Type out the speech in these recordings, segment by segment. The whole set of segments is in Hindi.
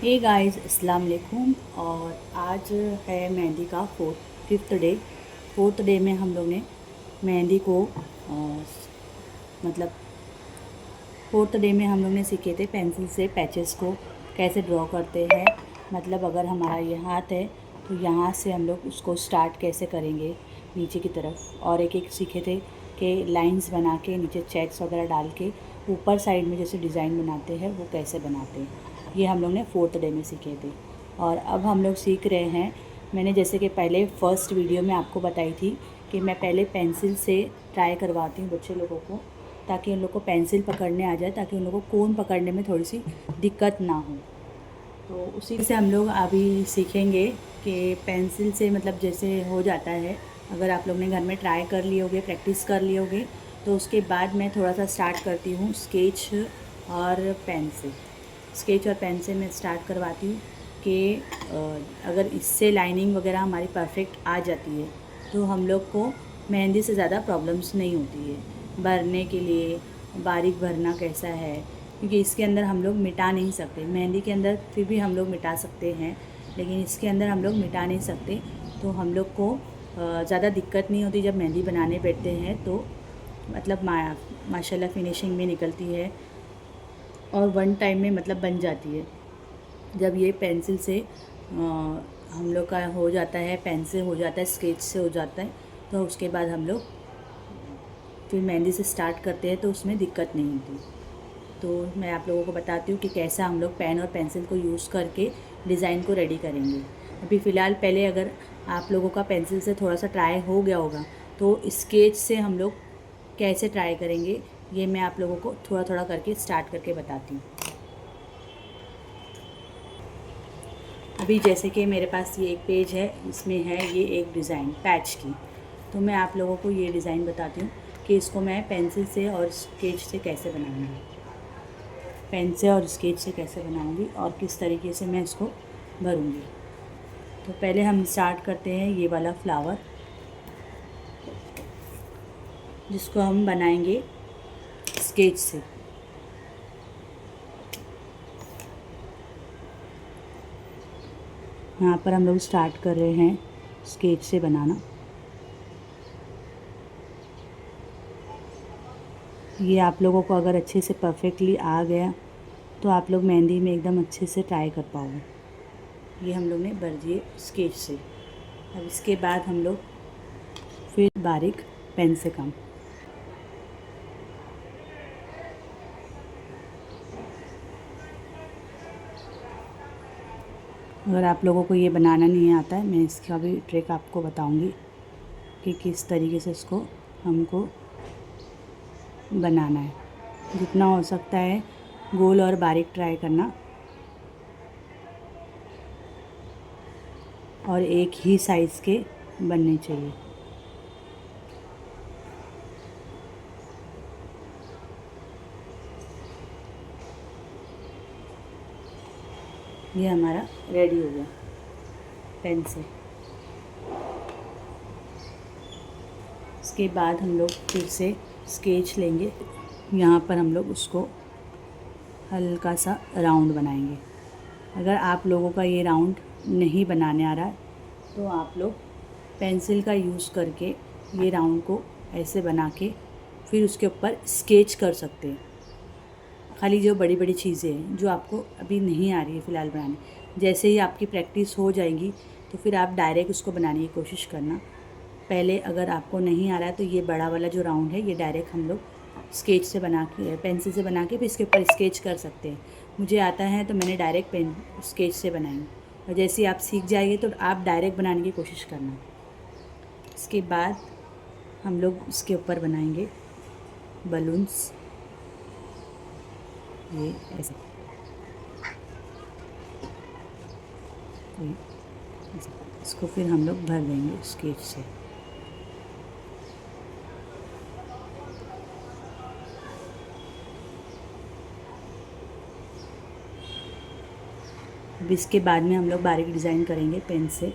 हे गाइस, अस्सलाम वालेकुम। और आज है मेहंदी का फिफ्थ डे। फोर्थ डे में हम लोग ने मेहंदी को मतलब फोर्थ डे में हम लोग ने सीखे थे पेंसिल से पैचेस को कैसे ड्रॉ करते हैं। मतलब अगर हमारा ये हाथ है तो यहाँ से हम लोग उसको स्टार्ट कैसे करेंगे नीचे की तरफ, और एक एक सीखे थे कि लाइंस बना के नीचे चेक्स वगैरह डाल के ऊपर साइड में जैसे डिज़ाइन बनाते हैं वो कैसे बनाते हैं। ये हम लोग ने फोर्थ डे में सीखे थे। और अब हम लोग सीख रहे हैं, मैंने जैसे कि पहले फर्स्ट वीडियो में आपको बताई थी कि मैं पहले पेंसिल से ट्राई करवाती हूँ बच्चे लोगों को, ताकि उन लोग को पेंसिल पकड़ने आ जाए, ताकि उन लोगों को कोन पकड़ने में थोड़ी सी दिक्कत ना हो। तो उसी से हम लोग अभी सीखेंगे कि पेंसिल से मतलब जैसे हो जाता है। अगर आप लोग ने घर में ट्राई कर लिए होगे, प्रैक्टिस कर लिए होगे, तो उसके बाद मैं थोड़ा सा स्टार्ट करती हूँ स्केच और पेन से। स्केच और पेन से मैं स्टार्ट करवाती हूँ कि अगर इससे लाइनिंग वगैरह हमारी परफेक्ट आ जाती है तो हम लोग को मेहंदी से ज़्यादा प्रॉब्लम्स नहीं होती है भरने के लिए। बारीक भरना कैसा है, क्योंकि इसके अंदर हम लोग मिटा नहीं सकते। मेहंदी के अंदर फिर भी हम लोग मिटा सकते हैं, लेकिन इसके अंदर हम लोग मिटा नहीं सकते। तो हम लोग को ज़्यादा दिक्कत नहीं होती जब मेहंदी बनाने बैठते हैं। तो मतलब माशाल्लाह फिनिशिंग भी निकलती है और वन टाइम में मतलब बन जाती है। जब ये पेंसिल से हम लोग का हो जाता है, पेन से हो जाता है, स्केच से हो जाता है, तो उसके बाद हम लोग फिर मेहंदी से स्टार्ट करते हैं तो उसमें दिक्कत नहीं होती। तो मैं आप लोगों को बताती हूँ कि कैसा हम लोग पेन और पेंसिल को यूज़ करके डिज़ाइन को रेडी करेंगे। अभी फ़िलहाल पहले अगर आप लोगों का पेंसिल से थोड़ा सा ट्राई हो गया होगा, तो स्केच से हम लोग कैसे ट्राई करेंगे ये मैं आप लोगों को थोड़ा थोड़ा करके स्टार्ट करके बताती हूँ। अभी जैसे कि मेरे पास ये एक पेज है, इसमें है ये एक डिज़ाइन पैच की। तो मैं आप लोगों को ये डिज़ाइन बताती हूँ कि इसको मैं पेंसिल से और स्केच से कैसे बनाऊँगी, पेन से और स्केच से कैसे बनाऊँगी और किस तरीके से मैं इसको भरूँगी। तो पहले हम स्टार्ट करते हैं ये वाला फ्लावर, जिसको हम बनाएंगे स्केच से। यहाँ पर हम लोग स्टार्ट कर रहे हैं स्केच से बनाना। ये आप लोगों को अगर अच्छे से परफेक्टली आ गया तो आप लोग मेहंदी में एकदम अच्छे से ट्राई कर पाओगे। ये हम लोग ने भर दिए स्केच से। अब इसके बाद हम लोग फिर बारीक पेन से काम। अगर आप लोगों को ये बनाना नहीं आता है, मैं इसका भी ट्रिक आपको बताऊंगी कि किस तरीके से इसको हमको बनाना है। जितना हो सकता है गोल और बारीक ट्राई करना, और एक ही साइज़ के बनने चाहिए। ये हमारा रेडी हो गया पेन से। इसके बाद हम लोग फिर से स्केच लेंगे। यहाँ पर हम लोग उसको हल्का सा राउंड बनाएंगे। अगर आप लोगों का ये राउंड नहीं बनाने आ रहा है तो आप लोग पेंसिल का यूज़ करके ये राउंड को ऐसे बना के फिर उसके ऊपर स्केच कर सकते हैं। खाली जो बड़ी बड़ी चीज़ें हैं जो आपको अभी नहीं आ रही है फ़िलहाल बनाने, जैसे ही आपकी प्रैक्टिस हो जाएगी तो फिर आप डायरेक्ट उसको बनाने की कोशिश करना। पहले अगर आपको नहीं आ रहा है तो ये बड़ा वाला जो राउंड है ये डायरेक्ट हम लोग स्केच से बना के, पेंसिल से बना के फिर इसके ऊपर स्केच कर सकते हैं। मुझे आता है तो मैंने डायरेक्ट पेन स्केच से बनाई, और जैसे ही आप सीख जाइए तो आप डायरेक्ट बनाने की कोशिश करना। इसके बाद हम लोग इसके ऊपर बनाएंगे बलून्स, ये ऐसे, ये ऐसे। इसको फिर हम लोग भर देंगे स्केच से। अब इसके बाद में हम लोग बारीक डिज़ाइन करेंगे पेन से।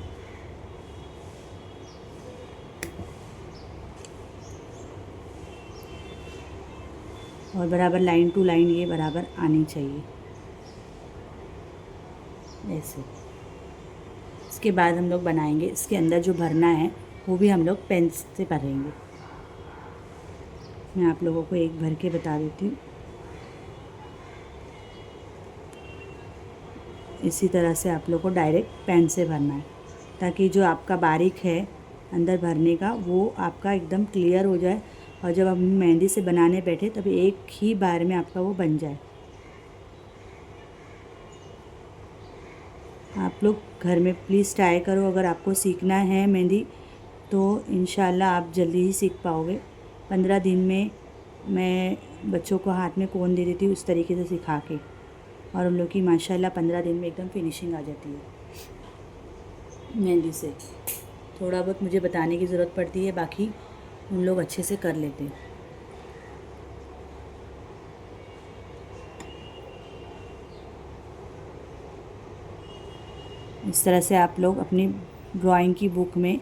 और बराबर लाइन टू लाइन ये बराबर आनी चाहिए। ऐसे। इसके बाद हम लोग बनाएंगे, इसके अंदर जो भरना है वो भी हम लोग पेन से भरेंगे। मैं आप लोगों को एक भर के बता देती हूँ। इसी तरह से आप लोग को डायरेक्ट पेन से भरना है, ताकि जो आपका बारीक है अंदर भरने का वो आपका एकदम क्लियर हो जाए, और जब हम मेहंदी से बनाने बैठे तब एक ही बार में आपका वो बन जाए। आप लोग घर में प्लीज़ ट्राई करो। अगर आपको सीखना है मेहंदी तो इंशाल्लाह आप जल्दी ही सीख पाओगे। 15 दिन में मैं बच्चों को हाथ में कोन दे देती हूँ उस तरीके से सिखा के, और उन लोग की माशाल्लाह 15 दिन में एकदम फिनिशिंग आ जाती है मेहंदी से। थोड़ा बहुत मुझे बताने की ज़रूरत पड़ती है, बाकी उन लोग अच्छे से कर लेते हैं। इस तरह से आप लोग अपनी ड्राइंग की बुक में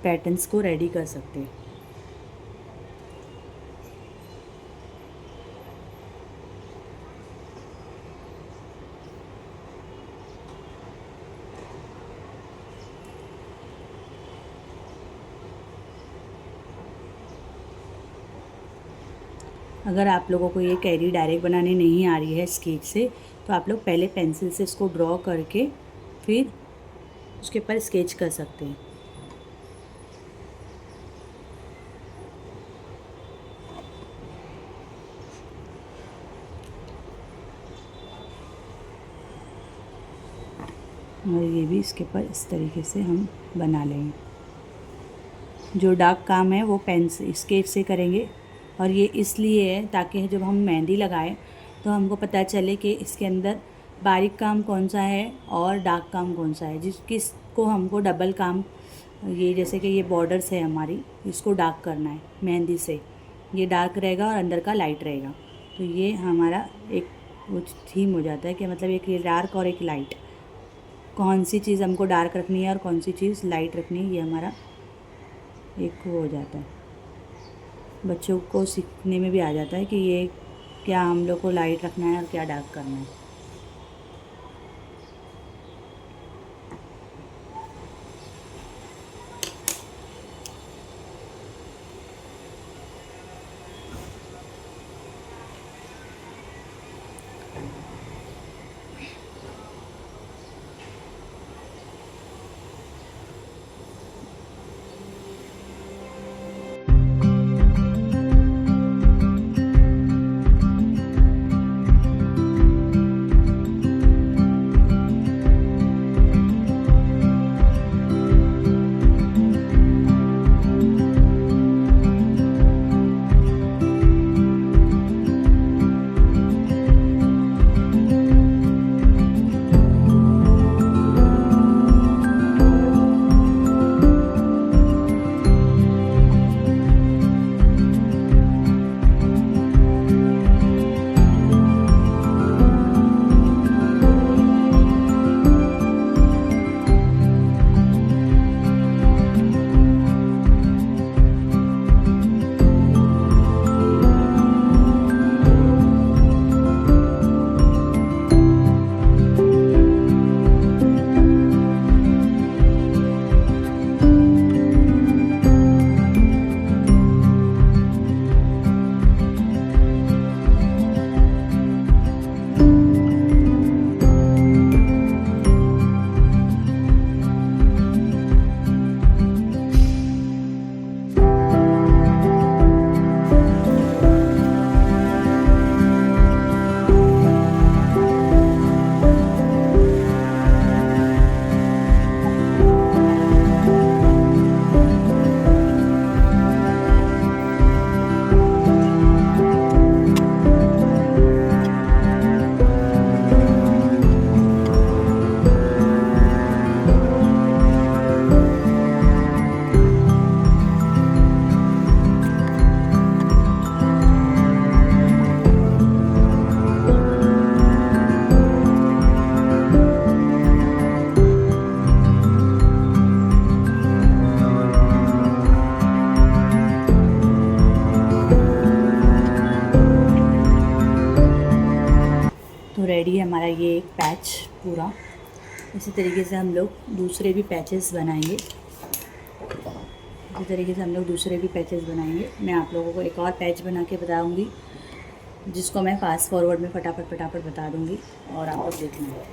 पैटर्न्स को रेडी कर सकते हैं। अगर आप लोगों को ये कैरी डायरेक्ट बनाने नहीं आ रही है स्केच से, तो आप लोग पहले पेंसिल से इसको ड्रॉ करके फिर उसके ऊपर स्केच कर सकते हैं। और ये भी इसके ऊपर इस तरीके से हम बना लेंगे। जो डार्क काम है वो पेन से स्केच से करेंगे, और ये इसलिए है ताकि जब हम मेहंदी लगाएं तो हमको पता चले कि इसके अंदर बारीक काम कौन सा है और डार्क काम कौन सा है। किसको हमको डबल काम, ये जैसे कि ये बॉर्डर्स है हमारी, इसको डार्क करना है मेहंदी से, ये डार्क रहेगा और अंदर का लाइट रहेगा। तो ये हमारा एक वो थीम हो जाता है कि मतलब एक ये डार्क और एक लाइट, कौन सी चीज़ हमको डार्क रखनी है और कौन सी चीज़ लाइट रखनी है, ये हमारा एक वो हो जाता है। बच्चों को सीखने में भी आ जाता है कि ये क्या हम लोग को लाइट रखना है और क्या डार्क करना है। रेडी है हमारा ये एक पैच पूरा। इसी तरीके से हम लोग दूसरे भी पैचेस बनाएंगे। मैं आप लोगों को एक और पैच बना के बताऊँगी, जिसको मैं फास्ट फॉरवर्ड में फटाफट बता दूँगी और आप लोग देखना।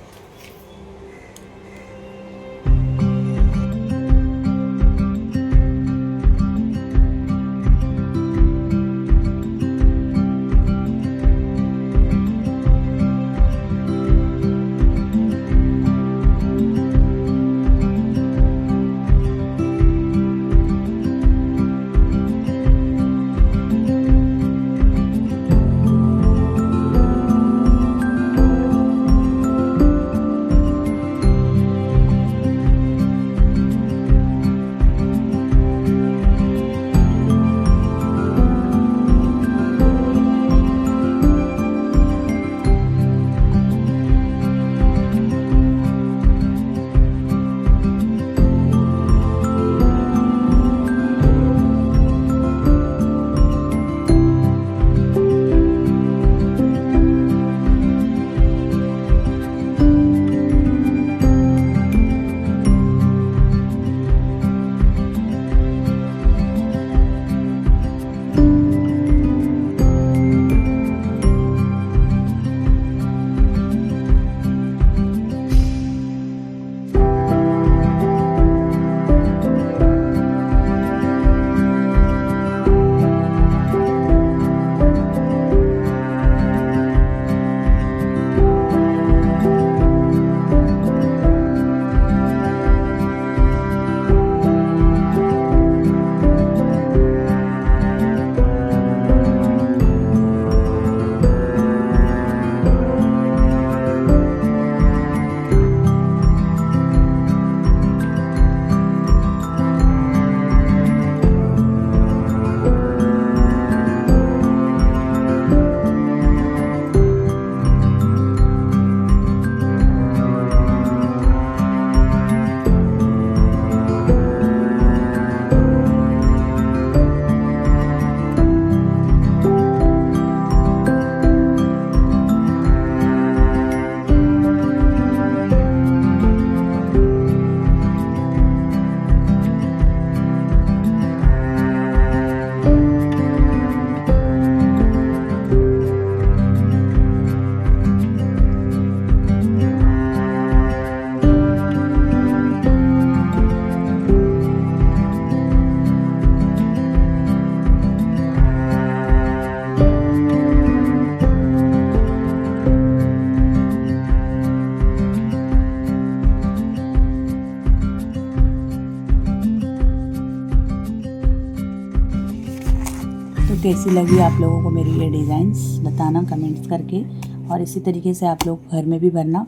कैसी लगी आप लोगों को मेरी ये डिज़ाइंस बताना कमेंट्स करके। और इसी तरीके से आप लोग घर में भी भरना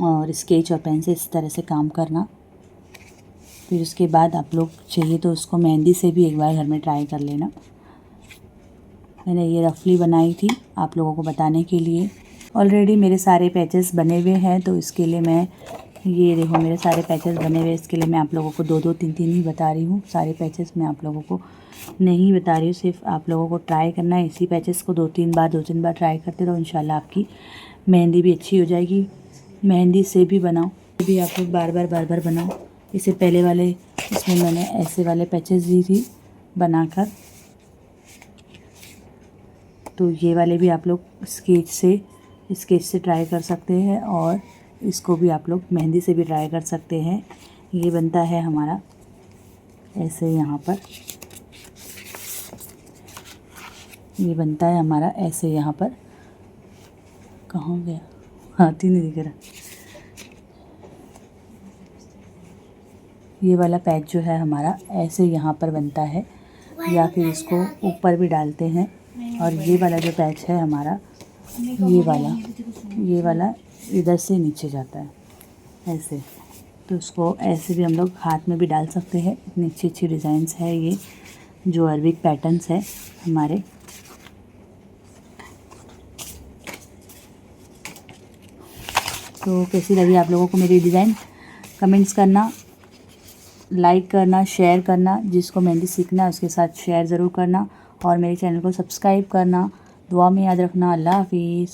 और स्केच और पेन से इस तरह से काम करना। फिर उसके बाद आप लोग चाहिए तो उसको मेहंदी से भी एक बार घर में ट्राई कर लेना। मैंने ये रफली बनाई थी आप लोगों को बताने के लिए। ऑलरेडी मेरे सारे पैचेस बने हुए हैं, तो इसके लिए मैं ये देखो मेरे सारे पैचेस बने हुए, इसके लिए मैं आप लोगों को 2-2 3-3 ही बता रही हूँ। सारे पैचेस मैं आप लोगों को नहीं बता रही हूँ, सिर्फ आप लोगों को ट्राई करना है। इसी पैचेस को 2-3 बार ट्राई करते रहो, इंशाल्लाह आपकी मेहंदी भी अच्छी हो जाएगी। मेहंदी से भी बनाओ, भी आप लोग बार बार बनाओ। इससे पहले वाले इसमें मैंने ऐसे वाले पैचेस दी थी बनाकर, तो ये वाले भी आप लोग स्केच से ट्राई कर सकते हैं और इसको भी आप लोग मेहंदी से भी ट्राई कर सकते हैं। ये बनता है हमारा ऐसे, यहाँ पर ये बनता है हमारा ऐसे। यहाँ पर कहाँ गया, हाथ ही नहीं दिख रहा। ये वाला पैच जो है हमारा ऐसे यहाँ पर बनता है, या फिर इसको ऊपर भी डालते हैं। और ये वाला जो पैच है हमारा, ये वाला इधर से नीचे जाता है ऐसे, तो उसको ऐसे भी हम लोग हाथ में भी डाल सकते हैं। इतनी अच्छी डिज़ाइंस है ये, जो अरबिक पैटर्न्स है हमारे। तो कैसी लगी आप लोगों को मेरी डिज़ाइन, कमेंट्स करना, लाइक करना, शेयर करना। जिसको मेहंदी सीखना है उसके साथ शेयर ज़रूर करना और मेरे चैनल को सब्सक्राइब करना। दुआ में याद रखना। अल्लाह हाफिज़।